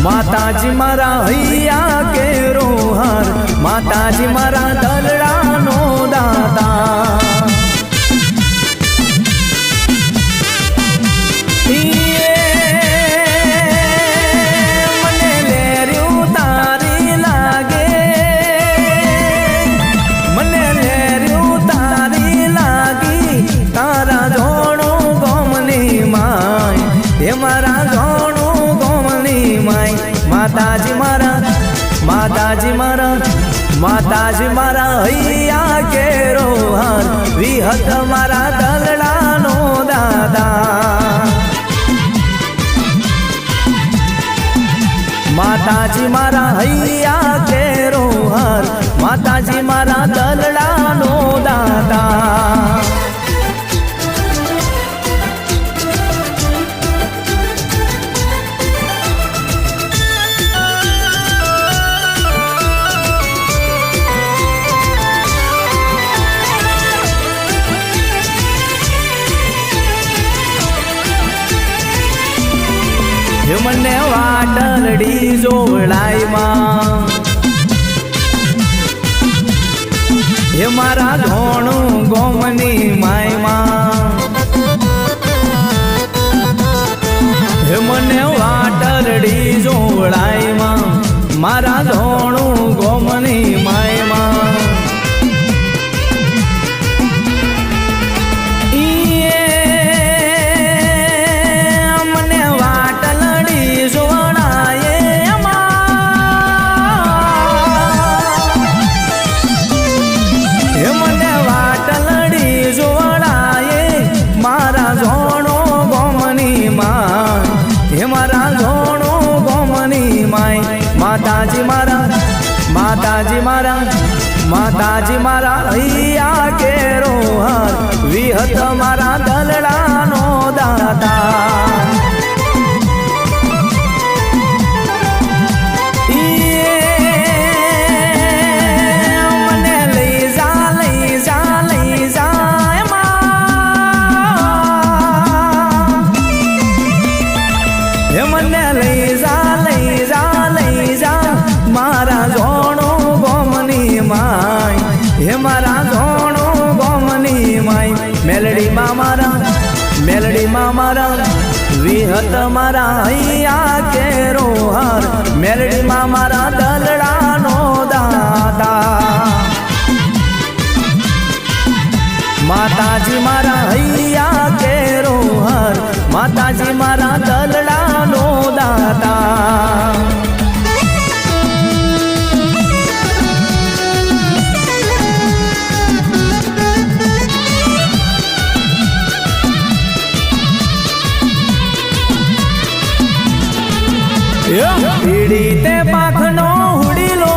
માતાજી મારા હૈયા કેરો હાર, માતાજી મારા દલડાનો દાતા. મને લેર્યું તારી લાગે, મને લેર્યું તારી લાગી, તારા જોણું ગોમની માય, હે મારા જોણું ગોમની માય. માતાજી મારા, માતાજી મારા, માતાજી મારા હૈયા કેરો હાર, વિહત મારા દલડાનો દાદા. માતાજી મારા હૈયા કેરો હાર, માતાજી મારા દલડાનો દાદા. મને વાટરડી જોડાયમાં, હે મારા ધોણું ગોમની માયમાં. હે મને વાટરડી જોડાયમાં, મારા ધોણું ગોમની માયમાં. માતાજી મારા, માતાજી મારા, માતાજી મારા હૈયા કેરો હાર, વિહત મારા દલડાનો દાતા. મને લઈ જા, લઈ જા, લઈ જા એમાં, હે મને લઈ જા, લઈ જા, લઈ જા મારા જોણું ગોમની માય, હે મારા જોણું ગોમની માય. મેલડીમાં મારા, મેલડીમાં મારા, વિહત મારા હૈયા કેરો હાર, મેલડીમાં મારા દલડાનો દાતા. માતાજી મારા હૈયા કેરો હાર, માતાજી મારા દલડાનો દાતા. પીડી તે પાખનો હુડીલો,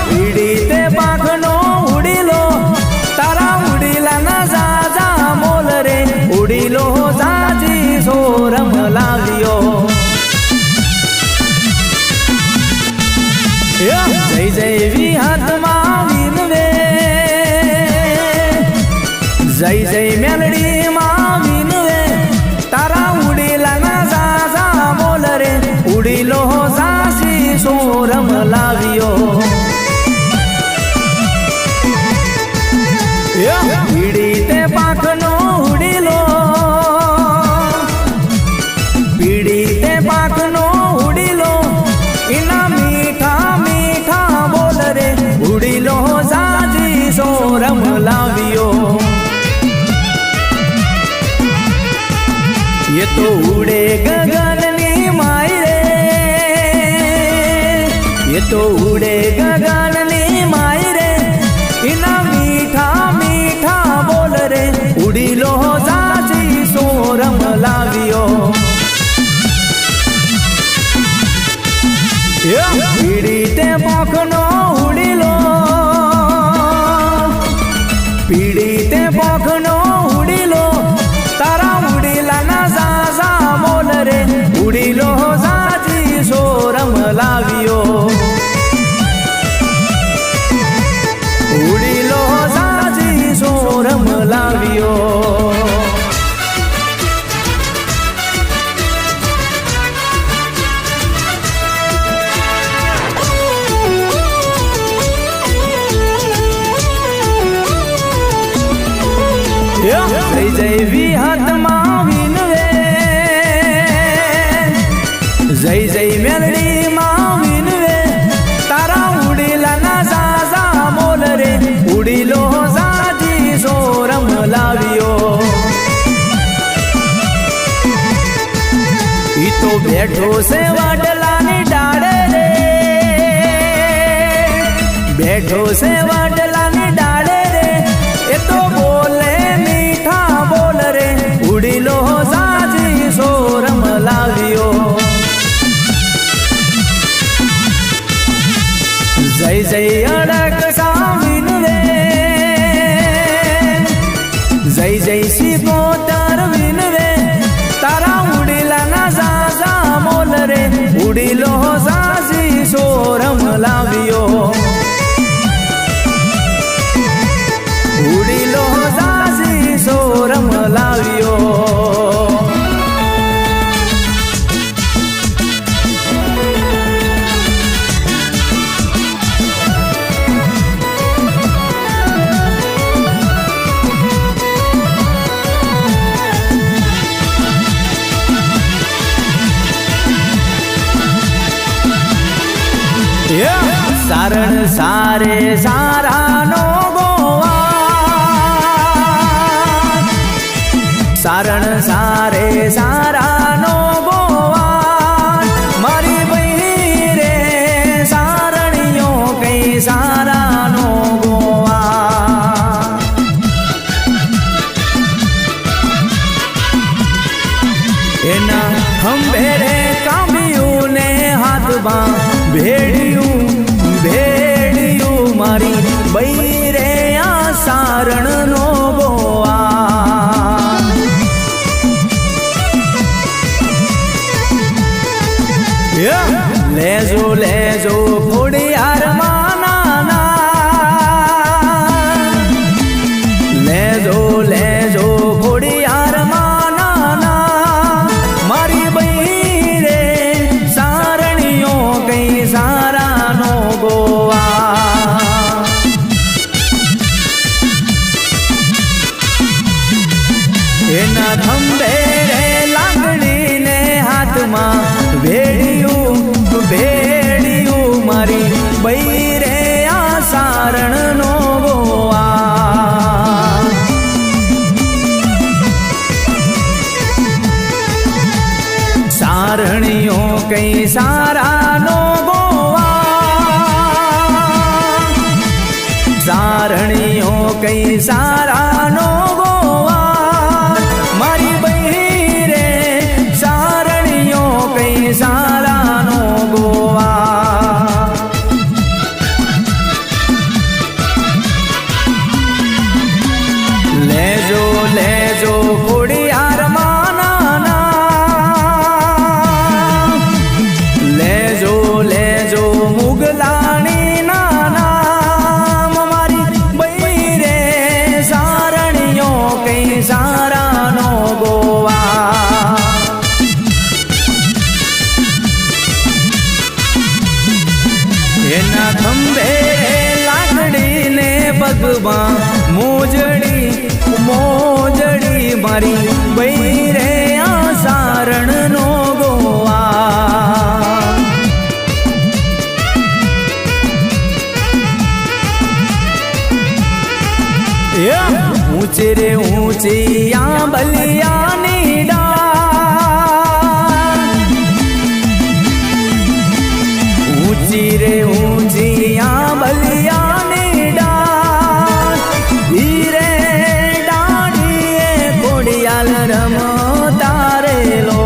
પીડી તે પાખનો હુડીલો, તારા ઉડીલાના જાજા મોલ રે, ઉડીલો જાજી સોરમ લાવ્યો. જય જય વિહતમાં વિનવે, જય જય મેલડીમાં વિનવે, તારા ઉડીલાના જાજા મોલ રે, ઉડીલો જાજી સોરમ લાવ્યો. પીડી તે પાખનો હુડીલો, પીડી તે પાખનો હુડીલો, એના મીઠા મીઠા બોલ રે, ઉડીલો જાજી સોરમ લાવ્યો. ये तो उड़े गगननी माई रे, ये तो उड़े गगननी माई रे, इना मीठा मीठा बोल रे, उड़ी लो जाजी सोरम लाव्यो. पीड़ी ते पाखनो उड़ी लो, पीड़ी ते पाखनो उड़ी लो, तारा उड़ीलाना जाजा मोल रे, उड़ी लो जाजी सोरम लाव्यो. उड़ी लो जाजी सोरम लाव्यो. બેઠો છે વડલાની ડાળે રે, બેઠો છે વડલાની ડાળે રે, એ તો બોલે મીઠા બોલ રે, ઉડીલો સાજી સોરમ લાવ્યો. જય જય અડક સાવીન રે, જય જય સિકોતર વિન રે, તારા ઉડીલાના સાસા મોલ રે, ઉડીલો સાસી સોરમ લાવ્યો. ઉડીલો સાસી સોરમ લાવ્યો. સારણ સારે સારાનો ગોવા, સારણ સારે સારાનો ગોવા, મારી બહી રે સારણીઓ કઈ સારાનો ગોવા. એના ખંભે રે કામ્યું ને હાથમાં ભેડિયું ભેડિયું, મારી બઈ રે આ સારણ નો ગોવા. લેજો લેજો ખોડિયાર માના, લેજો લેજો ખોડિયાર માના, મારી બઈ રે સારણીઓ કઈ સારાનો ગોવા. એના ખંભે રે લાગણી ને હાથમાં ભેડિયું ભેડિયું, મારી બઈ રે આ સારણ નો ગોવા. સારણીઓ કઈ સારાનો ગોવા, સારણીઓ કઈ સારાનો ગોવા, મારી બહી રે સારણીઓ કઈ સારાનો ગોવા. લેજો લેજો ખોડિયાર માના, લેજો લેજો મુગલાણી નાના, મારી બઈ રે સારણીઓ કઈ સારાનો ગોવા. એના ખંભે લાકડી ને પગમાં મોજડી મોજડી, મારી બઈ રે આ સારણ નો ગોવા. ઊંચી રે ઊંચી આ બલિયાની ડાળ, ઊંચી રે ઊંચી આ બલિયાની ડાળ, હીરે ડાળીએ ખોડિયાલ રમતા રેલો.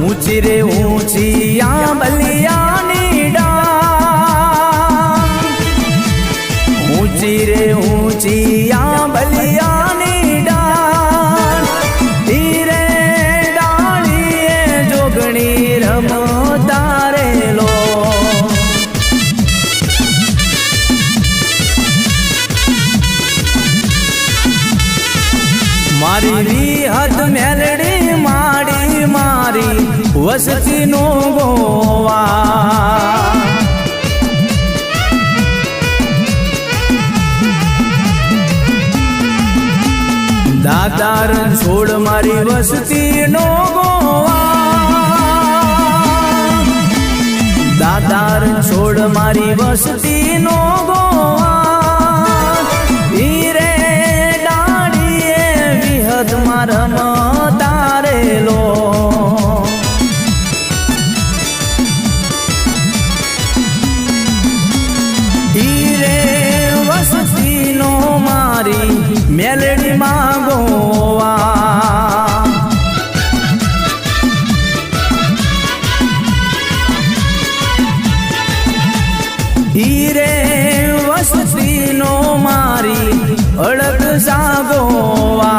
ઊંચી રે ઊંચી આ બલિયાની ડાળ, ઊંચી રે ઊંચી આ બલિયાની ડાળ, હીરે ડાળીએ જોગણી રમતા રેલો. મારી વિહત મેલડી માડી મારી વસતી નો ગોવા. દાતાર છોડ મારી વસતી નો ગોવા, દાતાર છોડ મારી વસતી નો ગોવા. વિહતમાં રમતા રેલો. ઈ રે વસતીનો મારી મેલડીમાં ગોવા. ઈ રે વસતીનો મારી અડક સાગોવા.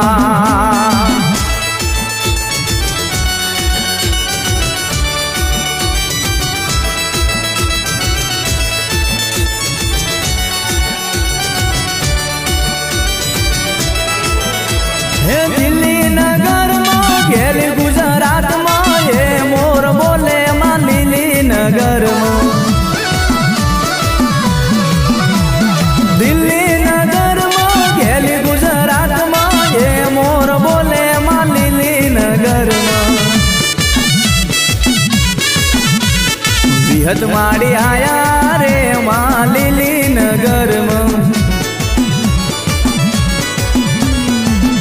હે દિલ્હી નગરમાં ઘેર ગુજરાતમાં એ મોર બોલે માં લીલી નગરમાં. દિલ્હી નગરમાં ઘેર ગુજરાતમાં એ મોર બોલે માં લીલી નગરમાં. વિહત માડી આયા રે માં લીલી નગરમાં.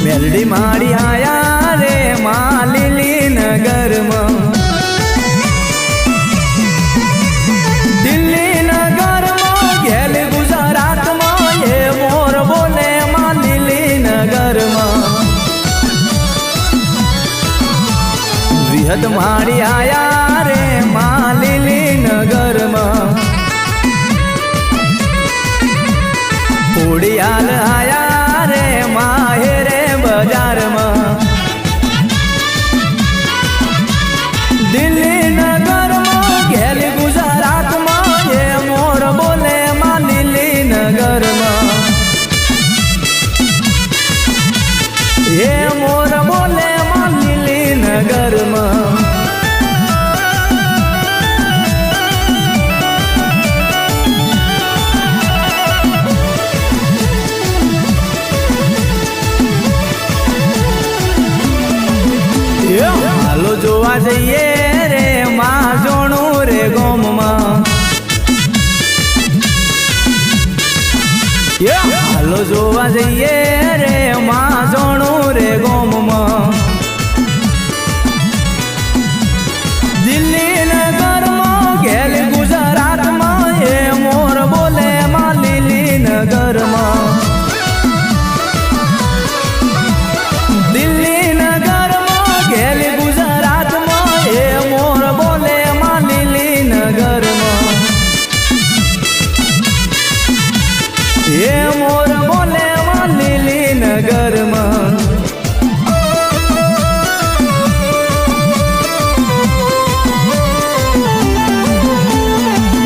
મેલડી માડી આયા રે માં લીલી નગરમાં. દિલ્હી નગરમાં ઘેર ગુજરાતમાં એ મોર બોલે માં લીલી નગરમાં. વિહત માડી આયા રે માં લીલી નગરમાં. ખોડિયાલ આયા રે માં હેરે બજારમાં. દિલ્હી નગરમાં ઘેર ગુજરાતમાં એ મોર બોલે માં લીલી નગરમાં. એ મોર બોલે માં લીલી નગરમાં. હાલો જોવા જઈએ રે માં જોણું રે ગોમમાં. હાલો જોવા જઈએ રે માં જોણું રે ગોમમાં. દિલ્હી નગરમાં ઘેર ગુજરાતમાં એ મોર બોલે માં લીલી નગરમાં. દિલ્હી નગરમાં ઘેર ગુજરાતમાં એ મોર બોલે માં લીલી નગરમાં. એ મોર બોલે માં લીલી નગરમાં.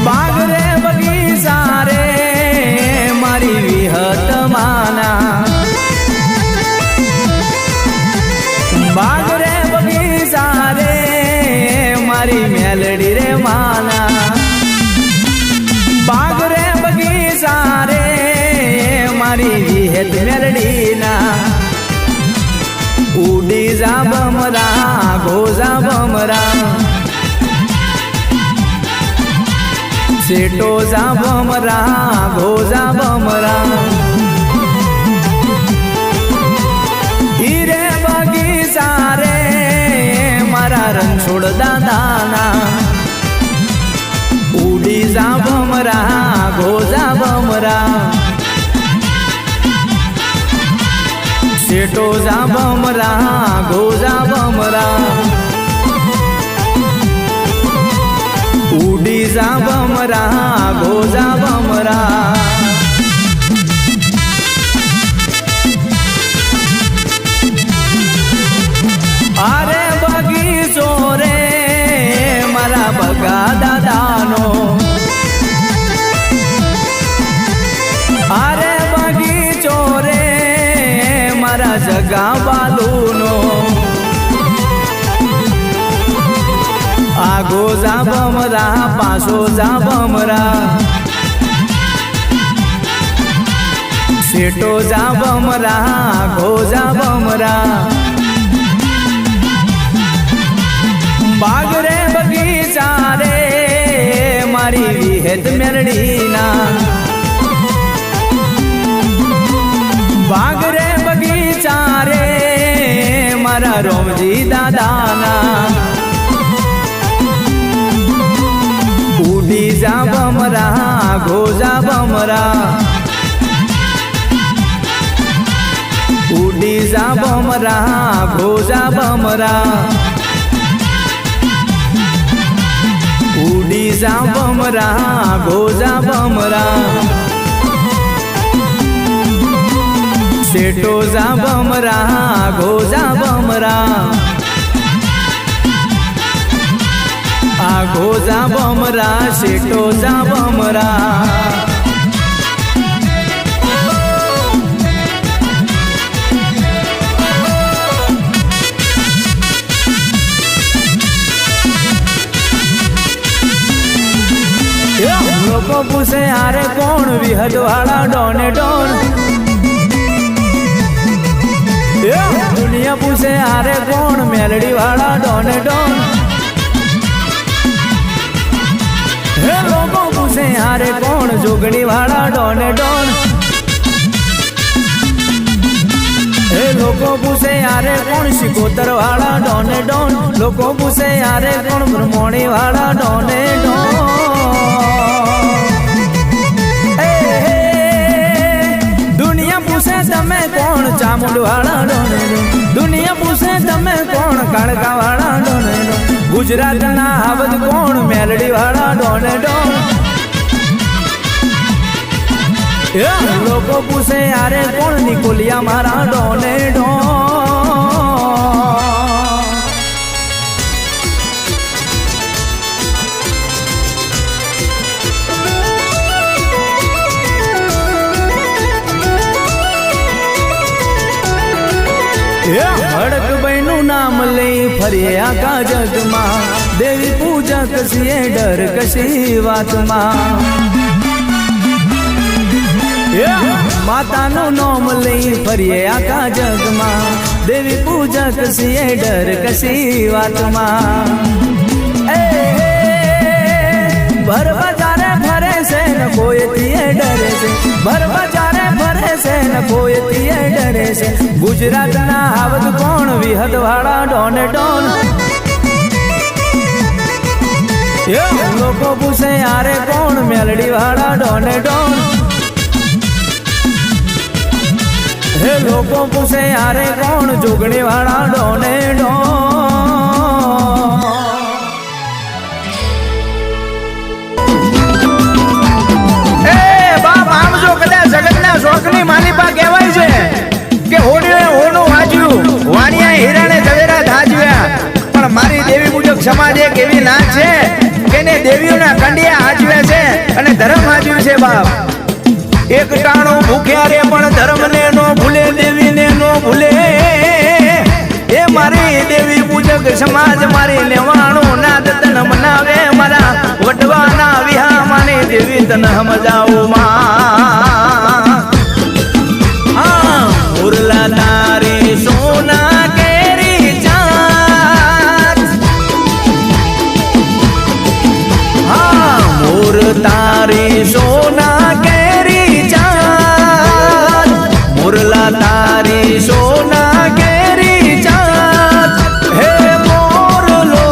બાગ રે બગીચા રે મારી વિહત માના. બાગ રે બગીચા રે મારી મેલડી રે માના. બાગ રે બગીચા રે મારી વિહત મેલડીના. ઉડી જા બમરા ગોજા બમરા. સેટો જા બમરા ગોજા બમરા. હીરે બગીચા રે મારા રણછોડ દાદાના. ઉડી જા બમરા ગોજા બમરા. સેટો જા બમરા ગોજા બમરા. ઉડી જા બમરા ગોજા બમરા. અરે બગીચો રે મારા બગા દાદાનો. અરે બગીચો રે મારા જગા બાલુનો. આગો જા બમરા પાછો જા બમરા. સેટો જા બમરા ગોજા બમરા. બાગ રે બગીચા રે મારી વિહત મેલડીના. બાગ રે બગીચા રે જા બમરા ઘોજા બમરા ઉડી જા બમરા ઘોજા બમરા ઉડી જા બમરા ઘોજા બમરા શેઠો જા બમરા ઘોજા બમરા આ ઘોજા બમરા શેઠો જા બમરા લોકો પૂછે હારે કોણ વિહદ વાળા ડોને ડોન દુનિયા પૂછે હારે કોણ મેલડી વાળા ડોને ડોન હે લોકો પૂછે હારે કોણ જોગણી વાળા ડોને ડોન હે લોકો પૂછે હારે કોણ શિકોતર વાળા ડોને ડોન લોકો પૂછે હારે કોણ બ્રહ્મણી વાળા ડોને ડોન તમે કોણ ચામુંડ વાળા ડોને દુનિયા પૂછે તમે કોણ કાળકા વાળા ડોને ગુજરાત ના આવદ કોણ મેલડી વાળા ડોને ડોન લોકો પૂછે યારે કોણ નિકોલિયા મારા ડોને ડોન હડકભાઈ નું નામ લઈ ફરી આખા જગમાં દેવી પૂજક છીએ ડર કશી વાતમાં માતાનું નામ લઈ ફરી આખા જગમાં દેવી પૂજક છીએ ડર કશી વાતમાં ભર બજારે ફરે છે ને કોઈ તીએ ડરે છે ભર બજારે ફરે છે ને કોઈ તીએ ડરે છે ગુજરાત ના આવદ કોણ વિહદ વાળા ડોને ડોન લોકો પૂછે યારે કોણ મેલડી વાળા ડોને ડોન હે લોકો પૂછે યારે કોણ જોગણી વાળા ડોને ડોન શોખની માલિપા કહેવાય છે કે હોડીએ હોનું વાજ્યું વાણિયા હીરાને ઝવેરા ધાજવ્યા પણ મારી દેવી મુજબ સમાજ એક એવી નાચ છે કે ને દેવીઓના કંડિયા હાજવે છે અને ધર્મ હાજવ્યું છે બાપ એક ટાણું ભૂખ્યા રે પણ ધર્મને નો ભૂલે દેવીને નો ભૂલે એ મારી દેવી પૂજક સમાજ મારી લેવાણું નાદ તન મનાવે મારા વટવાના વિહા માની દેવી તન સમજાવું માં ઉરલા તારી સોના કેરી ચાંદ હા મોર તારી સોના કેરી ચાંદ મુરલા તારી સોના કેરી ચાંદ હે મોરલો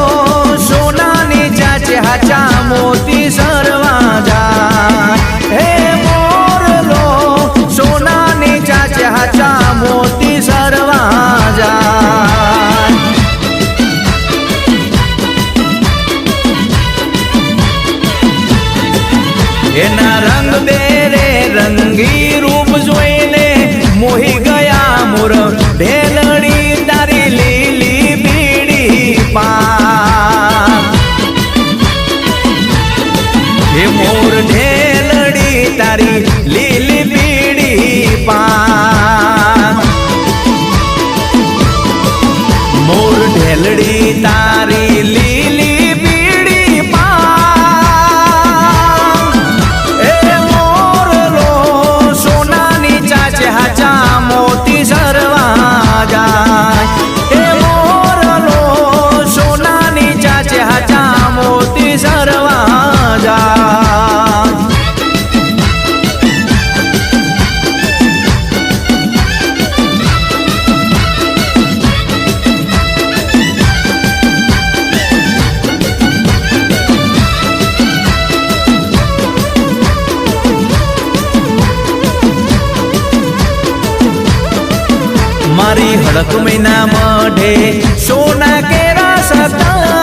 સોનાની ચાચે હાચા મોતી સરવા જા હે મોરલો સોનાની ચાચે હાચા મોતી સરવા જાય એના રંગ બેરે રંગી રૂપ જોઈને મોહી ગયા મોર ઢેલડી તારી લીલી બીડી પા હે મોર ઢેલડી તારી લીલી બીડી પા મોર ઢેલડી તારી લીલી બીડી પા એ મોરલો મારી હડક મહિના મઢે સોના કેરા સતા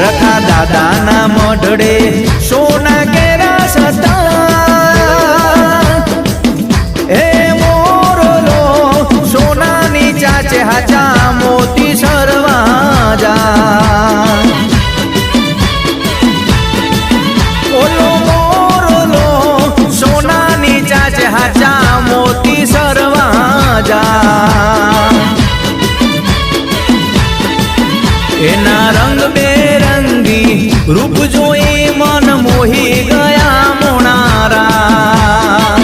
રખા દાદાના મઢડે સોના કેરા સતા હે મોરલો સોનાની ચાચે હાચા મોતી સરવા જા ઓલો મોરલો સોનાની ચાચે હાચા મોતી સરવા જા એના રંગ બેરંગી રૂપ જોઈ મન મોહી ગયા મોણારા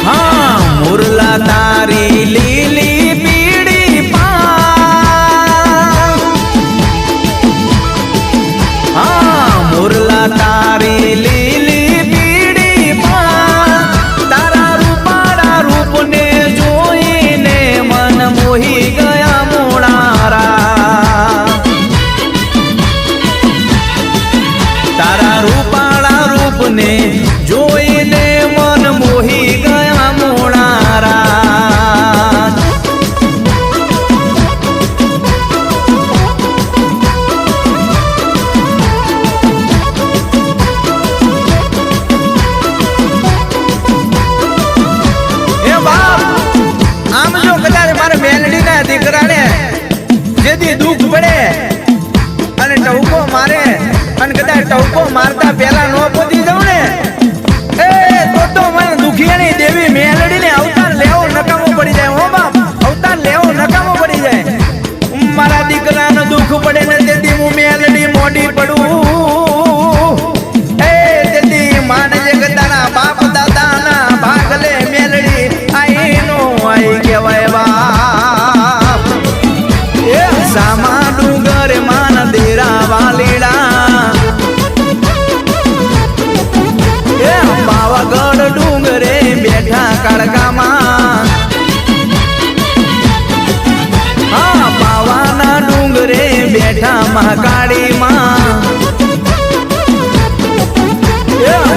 હા મુરલા તારી લીલી પીળી પા હા મુરલા તારી લીલી પીળી પા તારા રૂપાળા રૂપને જોઈને મન મોહી ગયા મોણારા તારા રૂપાળા રૂપને જોઈને મન મોહી ગયા મોણારા એ બાપ આમ જો કદાચ મારે મેલડીના દીકરાને જેથી દુઃખ પડે અને ટવકો મારે અને કદાચ ટવકો મારતા પહેલા નો પહોંચી જાઉં ને તો મને દુખિયાની દેવી મેલડીને અવતાર લેવો નકામો પડી જાય હો બાપ અવતાર લેવો નકામો પડી જાય મારા દીકરાનો દુઃખ પડે ને તેથી હું મેલડી મોડી પડું તેથી માનજે કે તારા બાપ દાદાના ભાગલે મેલડી આઈ નો આઈ કહેવાય બાપ એ સામા ડુંગર માન દેરા વાલીડા એ પાવાગઢ ડુંગરે બેઠા કડકામાં હા પાવાના ડુંગરે બેઠા મહાકાળીમાં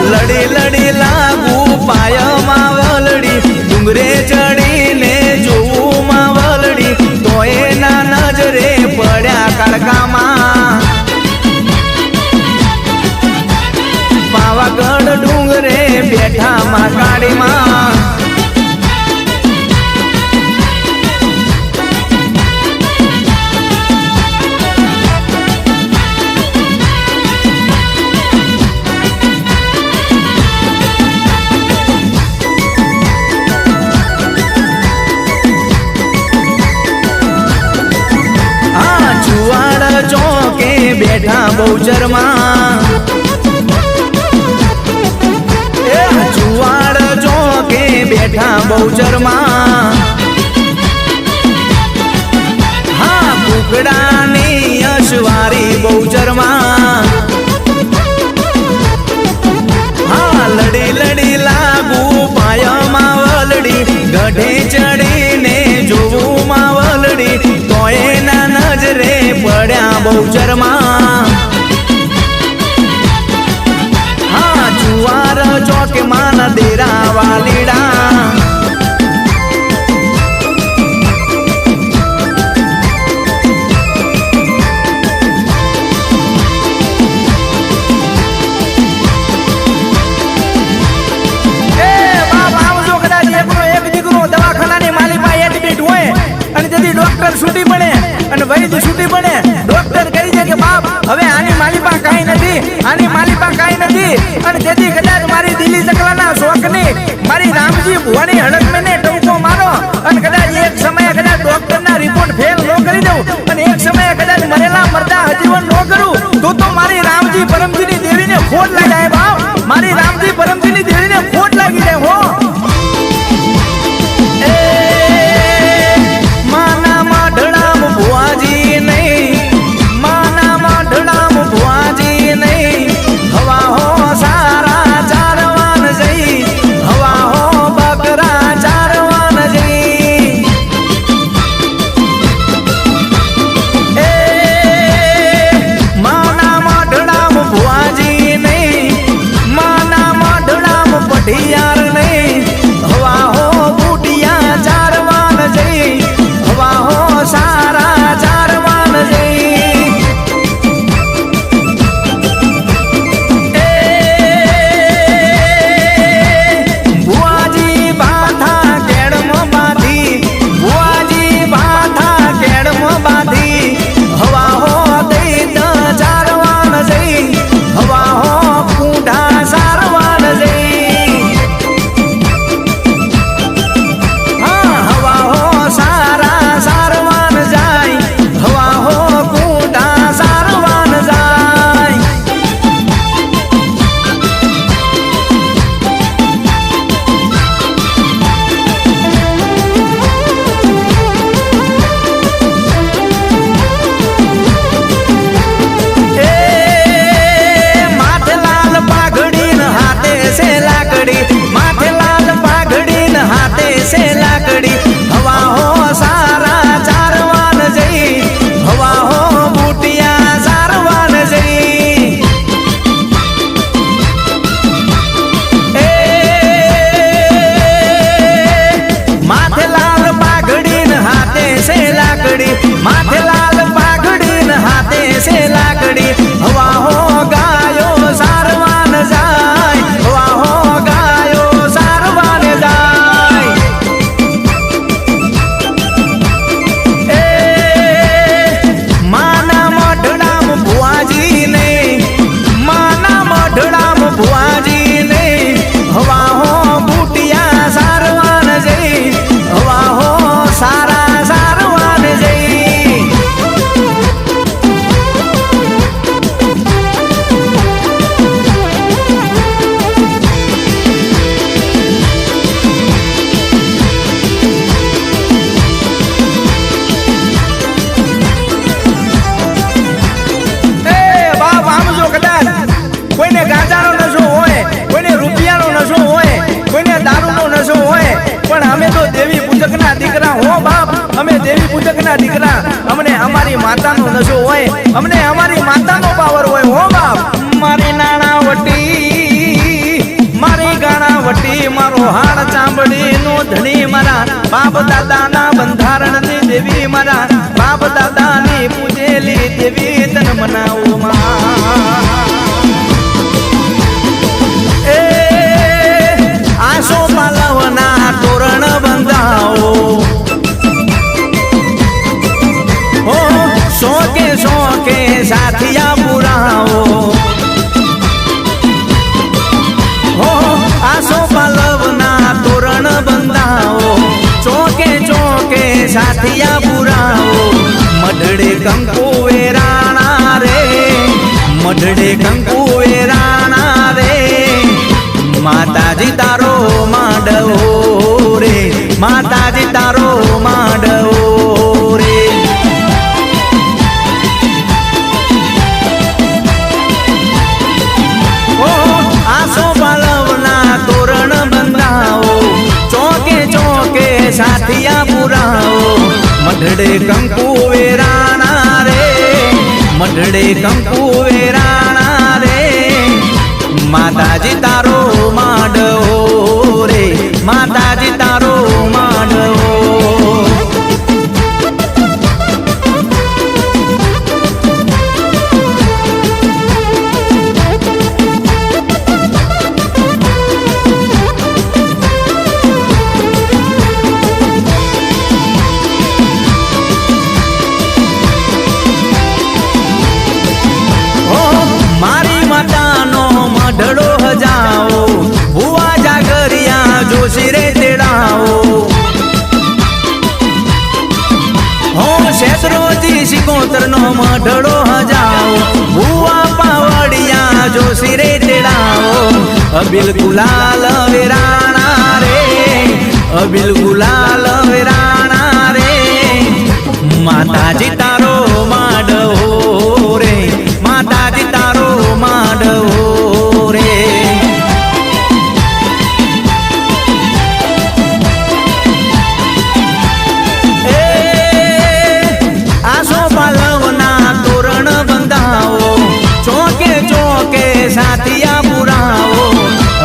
લડી લડી લાગુ પાયમાં વલડી ડુંગરે ચડીને જોવું માં વલડી તો એના નજરે પડ્યા કડકામાં પાવાગઢ ડુંગરે બેઠા મહાકાળીમાં ચોકે બેઠા બહુચરમાં જુવાડ ચોકે બેઠા બહુચરમાં હા કુકડાની અશવારી બહુચરમાં હા લડી લડી લાગુ પાયમાં વલડી ગઢે ચડીને જોવું માં વલડી તો એના નજરે પડ્યા બહુચરમાં હા જુવાર ચોકે માન દેરા વાલીડા ડોક્ટર છૂટી પડે અને વૈદ છૂટી પડે ડોક્ટર કહી દે કે બાપ હવે માતાનો નશો હોય, અમને અમારી માતાનો પાવર હોય. હો બાપ, મારી નાણાવટી, મારી ગાણાવટી, મારો હાડ ચાંબડી નો ધણી, મારા બાપ દાદાના બંધારણની દેવી, મારા બાપ દાદાની પૂજેલી દેવી, તન મનાવો માં. એ આસો પાલવના તોરણ બંધાવો, હો શોકે શોકે સાથિયા પુરાવો, હો આસો પાલવના તોરણ બંધાવો, ચોકે ચોકે સાથિયા પુરાવો. મઢડે કંકુ વેરાણા રે, મઢડે કંકુ વેરાણા રે, માતાજી તારો માંડવો રે, માતાજી તારો માંડવો રે. ઓ આસો પાલવના તોરણ બંધાવો, ચોકે ચોકે સાથિયા પુરાવો. મઢડે કંકુ વેરાણા રે, મઢડે કંકુ વેરાણા રે, માતાજી તારો માંડવો રે, માતાજી તારો માંડવો. મારી માતાનો મઢડો હજાવો, ભુવા જાગરિયા જોશી રે તેડાવો. હો શેત્રોજી સિકોતરનો મઢડો હજાવો, ભુવા પાવડિયા જોશી રે તેડાવો. અબિલ ગુલાલ વેરાણા રે, અબિલ ગુલાલ વેરાણા રે, માતાજી તારો માંડવો રે, માતાજી તારો માંડવો રે. એ આસો પાલવના તોરણ બંધાવો, ચોકે ચોકે સાથિયા પુરાવો.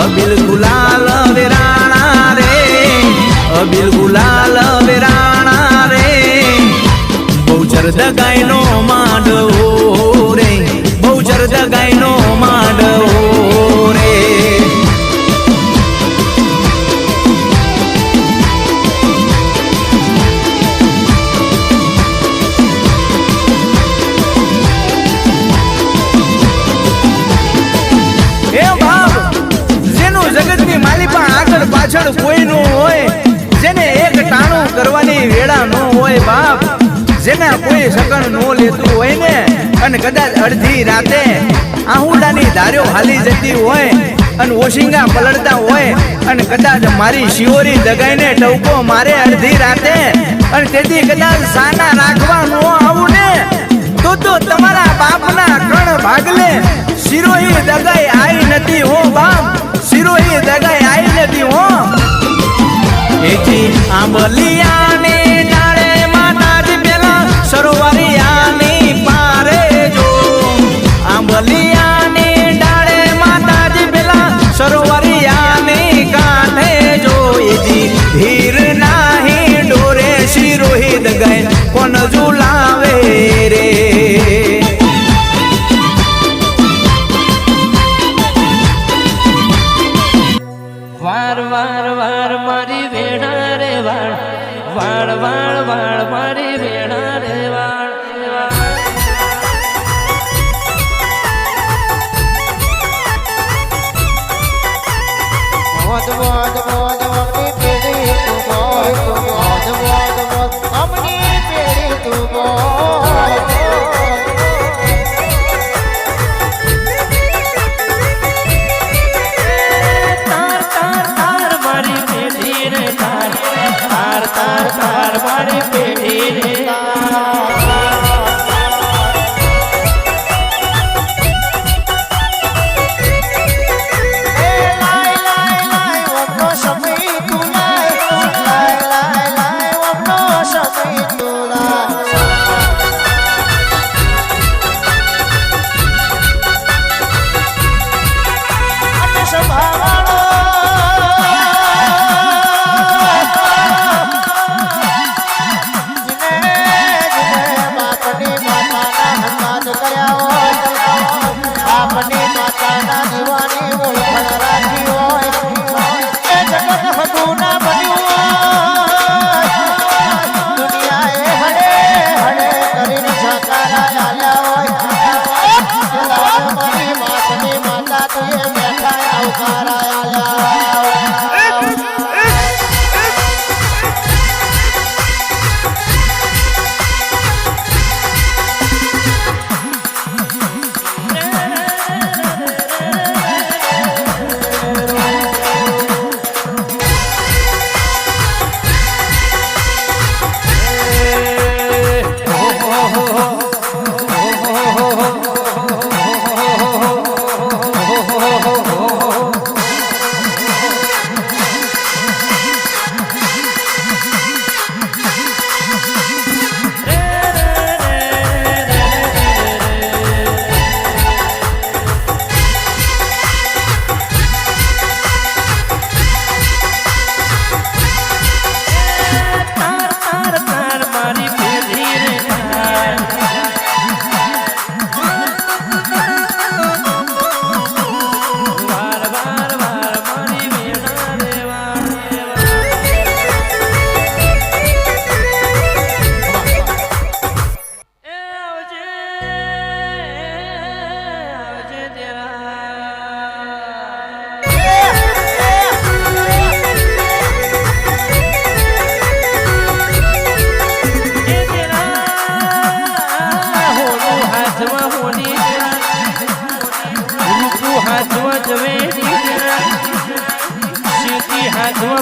અબિલ ગુલાલ વેરાણા રે, અબિલ ગુલાલ વેરાણા રે, બહુચર દગાઈનો માંડવો રે, બહુચર દગાઈનો માંડવો રે. એ બાપ, જેનું જગતની માલિપા આગળ પાછળ કોઈ નો હોય, જેને એક ટાણું કરવાની વેળા નો હોય બાપ, જેના કોઈ સગન નો લેતું હોય ને, અને કદાચ અડધી રાતે આહુડાની ધાર્યો હાલી જતી હોય, અને ઓશિંગા પલળતા હોય, અને કદાચ મારી શિયોરી દગાઈને ટવકો મારે અડધી રાતે, અને તેથી કદાચ સાના રાખવા નો આવું ને, તો તમારા બાપના કણ ભાગલે શિરોહી દગાઈ આઈ નથી હો બાપ, શિરોહી દગાઈ આઈ નથી હો. એથી આંબલિયાને ડાળે માતાજી પેલા સરોવરિયાની પારે જો, આંબલિયાની ડાળે માતાજી પેલા સરોવરિયાની કાંઠે જો. એથી ધીર નાહી ડોરે શિરોહી દગાઈ કોણ ઝુલાવે રે. વાર વાર વાર મારી વેણા રે વાળ, વાળ વાળ વાળ મારી વેણા રે વાળ.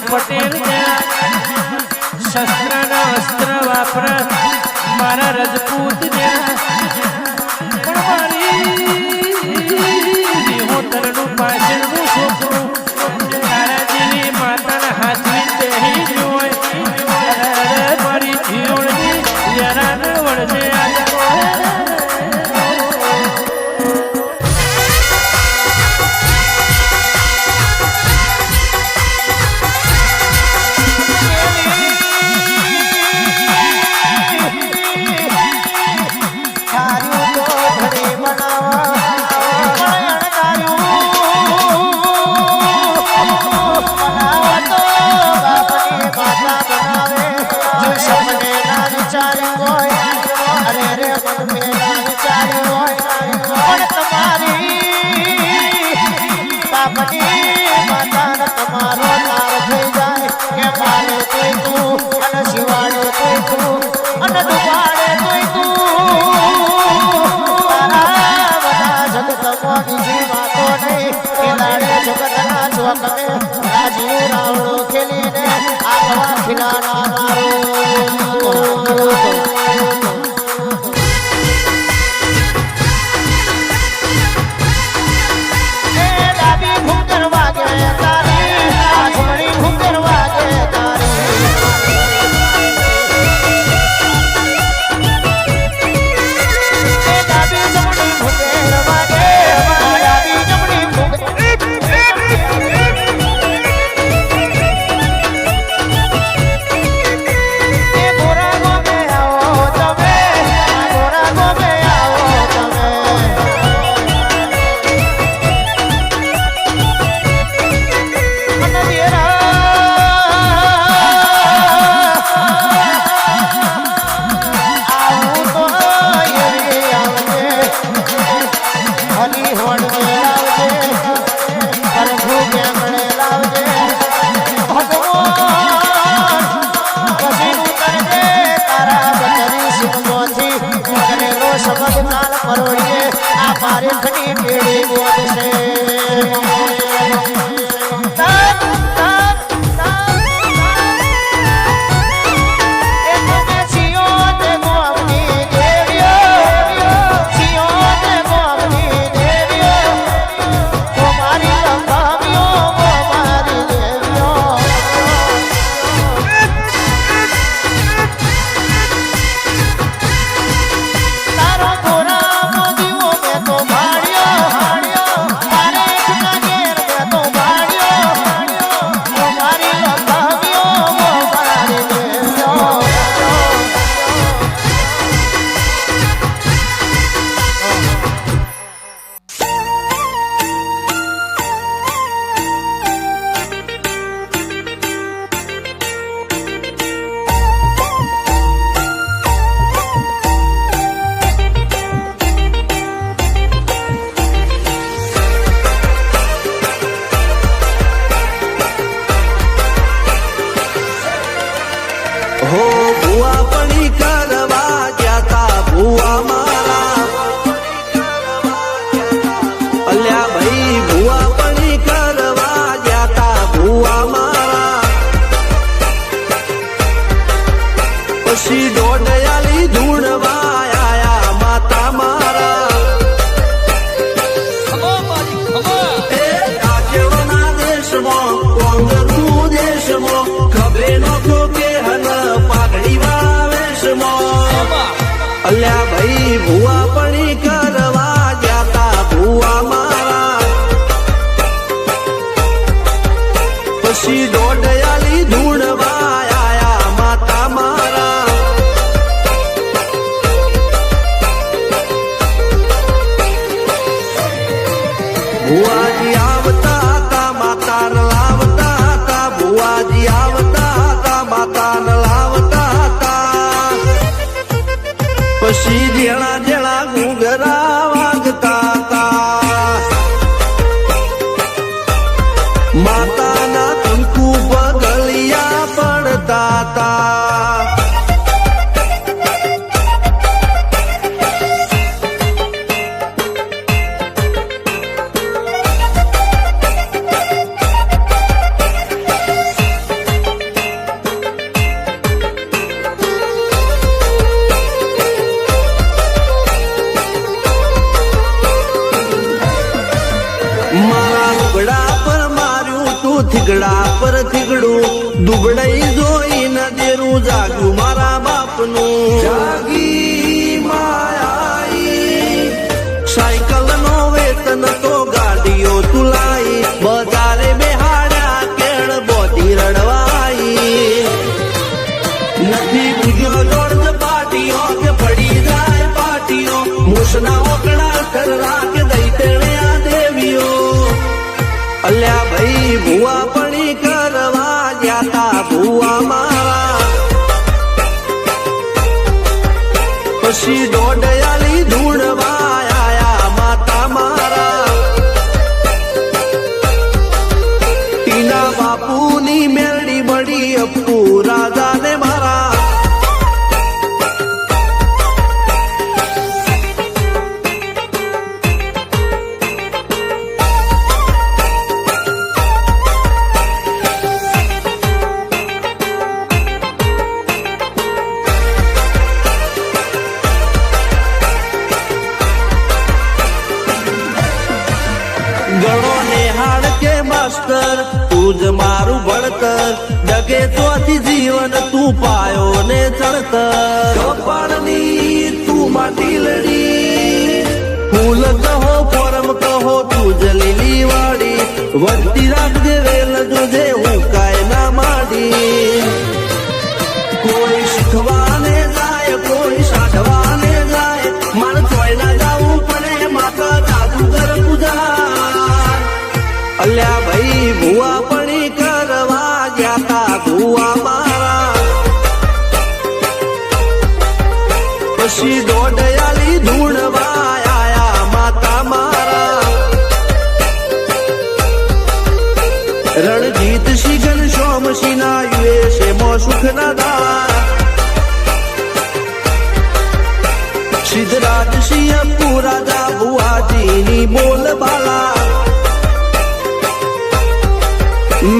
પટેલ શસ્ત્ર અસ્ત્ર વાપર મારા રજપૂત પણ મારી હોતરનું પાછળનું છોકરું તારા જેવી માતાના હાથવી બેહી હોય મારી જીવનની જરાન વળજે તારો ગોરા મોદીઓ મેં તો ભાડ્યો તારે ભુવાજી આવતા હતા માતા લાવતા હતા ભુવાજી આવતા હતા માતા લાવતા હતા પછી જેણા જેણા ઘૂઘરા વાગતા હતા માતાના કંકુ પગલિયા પડતા હતા મારા લુગડા પર માર્યું તું થીગડા પર થીગડું દુબળાઈ જોઈને દેરું જાગ્યું મારા બાપનું જાગી માયાઈ સાયકલ નો વેતન તો ગાડીઓ તુલાઈ બજારે બેહાડ્યા કેળ બોધી રડવાઈ નથી પૂજ્યો જોડ પાટીઓ કે પડી જાય પાટીઓ મૂસના ઓકડા કરા કે દઈ તેણે અલ્યા ભાઈ ભુવા પણી કરવા ગયા તા ભુવા મારા પછી દોડયાલી ધૂણવા આયા માતા મારા ટીના બાપુની મેરડી મળી અપ્પુ રાજાને મારા ગણો નિહાળ કે માસ્ટર તું જ મારું ભણતર જગે ચોથી જીવન તું પાયો ને ચડતર કપાળની તું માટી લડી ફૂલ કહો ફોરમ કહો તું જ લીલી વાડી વધતી રાખજે વેલ જોજે હું કાય ના માડી કોઈ શીખવાને જાય કોઈ સાધવાને જાય મારે ચોય ના જાવું પડે માતા જાદુગર પૂજા અલ્યા ભાઈ ભુવા પણી કરવા ગયા તા ભુવા મારા પછી દોડયાલી ધૂણવા આયા માતા મારા રણજીત સિંહ ઘનશ્યામ સિંહ ના યુએસએ માં સુખ ના દાળા સિદ્ધરાજ સિંહ પુરાજા ભુવાજીની બોલ બાલા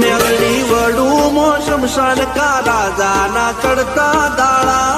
મેલડી વડું મોસમ સન કા રાજાના ચડતા દાડા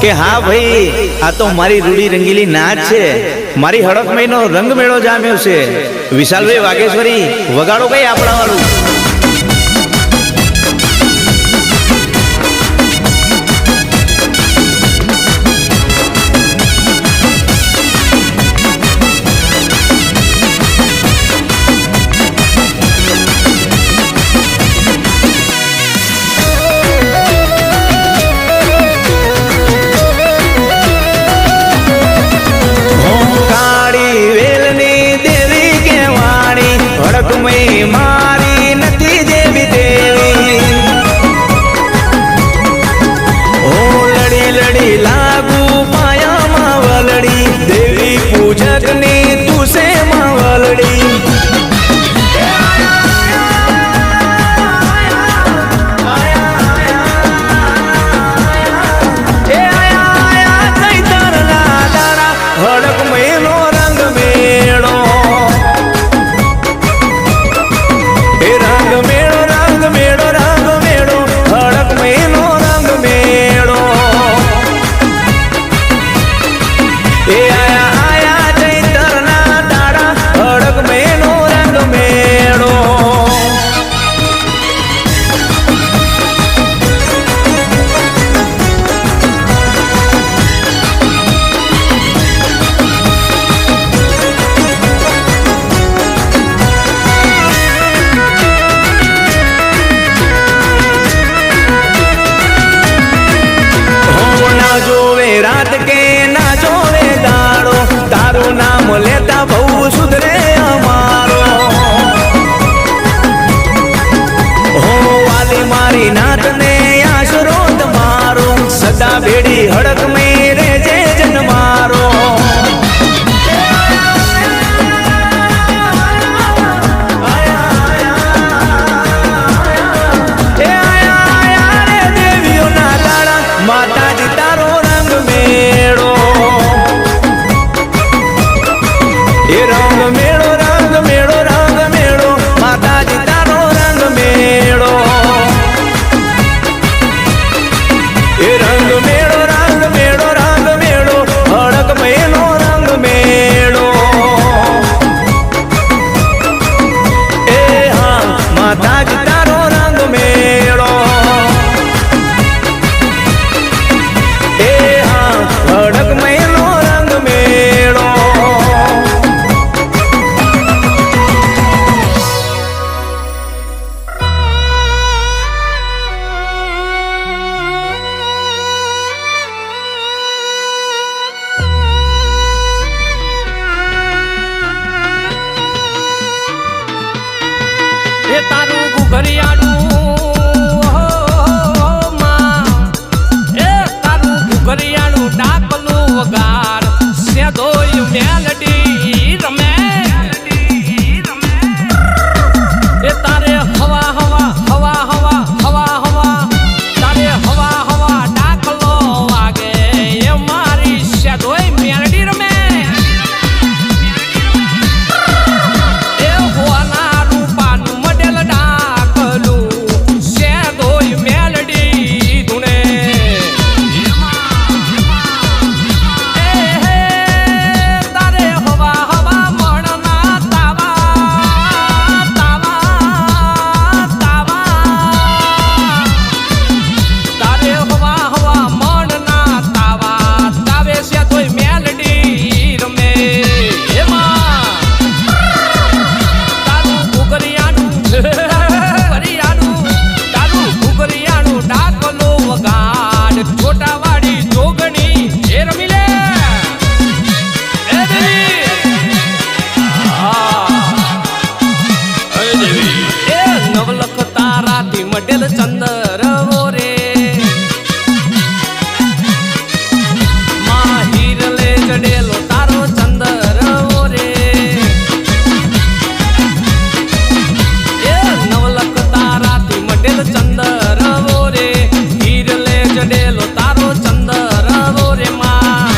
કે હા ભાઈ આ તો મારી રૂડી રંગીલી નાચ છે, મારી હડક મહિનો રંગ મેળો જામ્યો છે. વિશાલભાઈ વાઘેશ્વરી વગાડો કઈ આપણા વાળું. ચંદર રે માં હીરલે જડેલો તારો ચંદર રે એ નવલખ તારાથી મટેલ ચંદર રે હીરલે જડેલો તારો ચંદર રે માં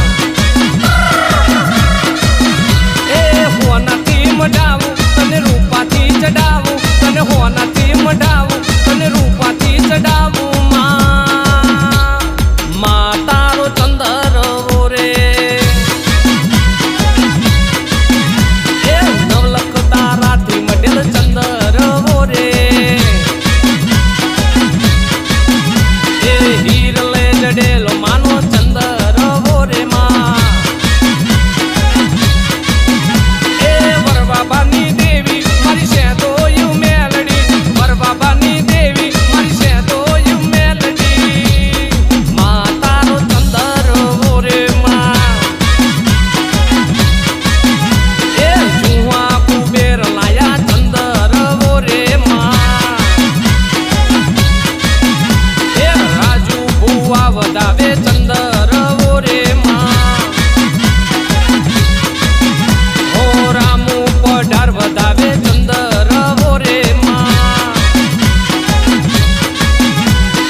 એ હોનાથી મડાવું તને રૂપાથી ચડાવું તને હોનાથી મડાવું તને રૂપાથી ચડાવું માં તારો ચંદર રે એ નવલખ તારાથી મટેલ ચંદર રે એ હીરલે જડેલો માનો ચંદર રે માં એ વરબાબાની દેવી મારી શેદોયું મેલડી વરબાબાની દેવી મારી શેદોયું મેલડી માં તારો ચંદર રે માં એ જુવા કુબેર લાયા ચંદર રે માં એ રાજુ ભુવા વધાવે ચંદર રે માં ઓ રામુ પઢાર વધાવે ચંદર રે માં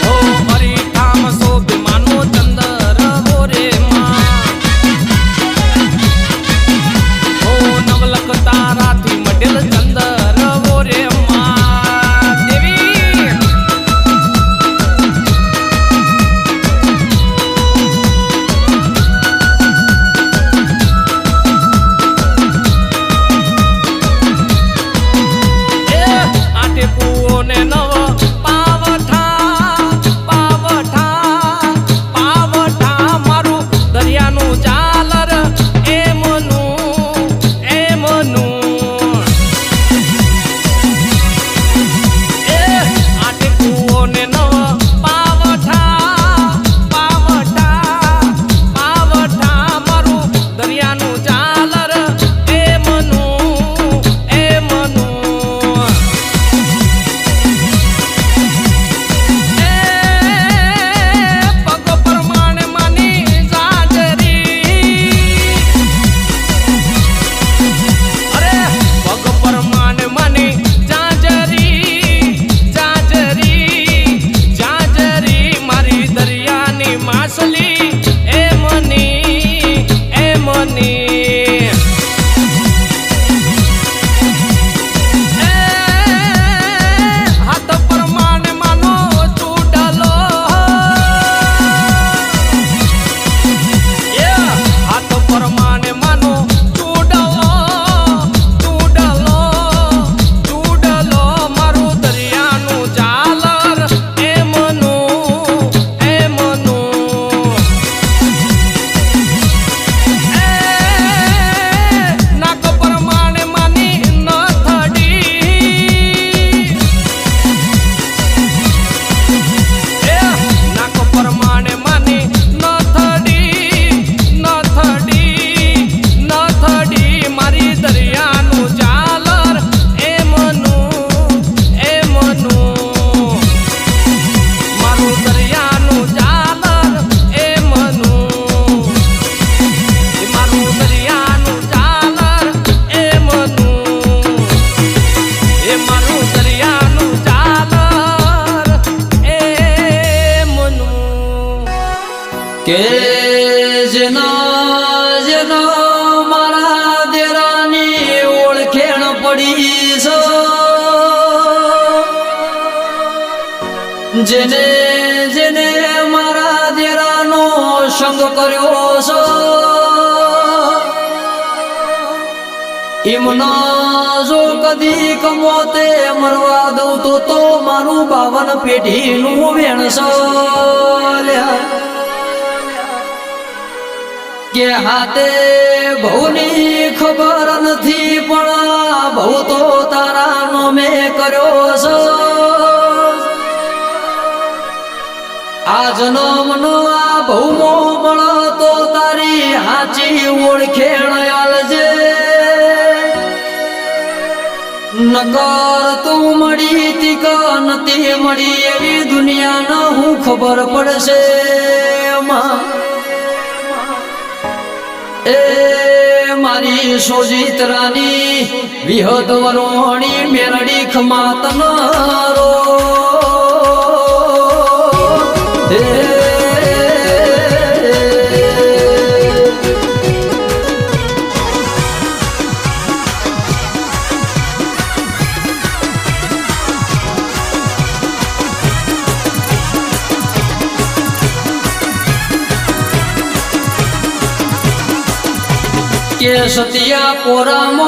ઓ હરિઠામ શોભમાનો ચંદર રે માં ઓ નવલખ તારાથી મટેલ ચંદર રે માં દેવી એ આઠે કુઓને નવ પાવઠા પાવઠા પાવઠા મારું દરિયાનું ઝાલર એમનું એ આઠે કુઓને નવ પાવઠા પાવઠા પાવઠા મારું દરિયાનું ઝાલર એમનું પગ પ્રમાણે માની જાજરી અરે પગ પ્રમાણે માની જાજરી જાજરી જાજરી મારી દરિયાની માછલી એમની હાથ પ્રમાણે માનો ચૂડલો હાથ પ્રમાણે માનો ચૂડલો ચૂડલો ચૂડલો મારું દરિયાનું ઝાલર એમનું નાક પ્રમાણે માની નથડી નાક પ્રમાણે માની નથડી મારી દરિયાનું ઝાલર એમનું મારું દરિયાનું ઝાલર એમનું મારું દરિયાનું ઝાલર એમનું એ મારું દરિયાનું ઝાલર એમનું કે જેનો જેનો મારા દેરાની ઓળખેણ પડી છો જેને જેને મારા દેરાનો સંગ કર્યો છો એમના જો કદી કમોતે મરવા દઉં તો મારું 52 પેઢીનું વેણસો કે હાથે બહુની ખબર નથી પણ બહુ તો તારાનો મેં કર્યો છો આ જન્મનો આ બહુમો મળતો તારી હાચી ઓળખેણ આલજે નકર તું મળી તીક નથી મળી એવી દુનિયાને હું ખબર પડશે એ મારી સોજિત્રાની વિહદ વરોણી મેરડી ખમાતનારો કે સતિયા પોરામો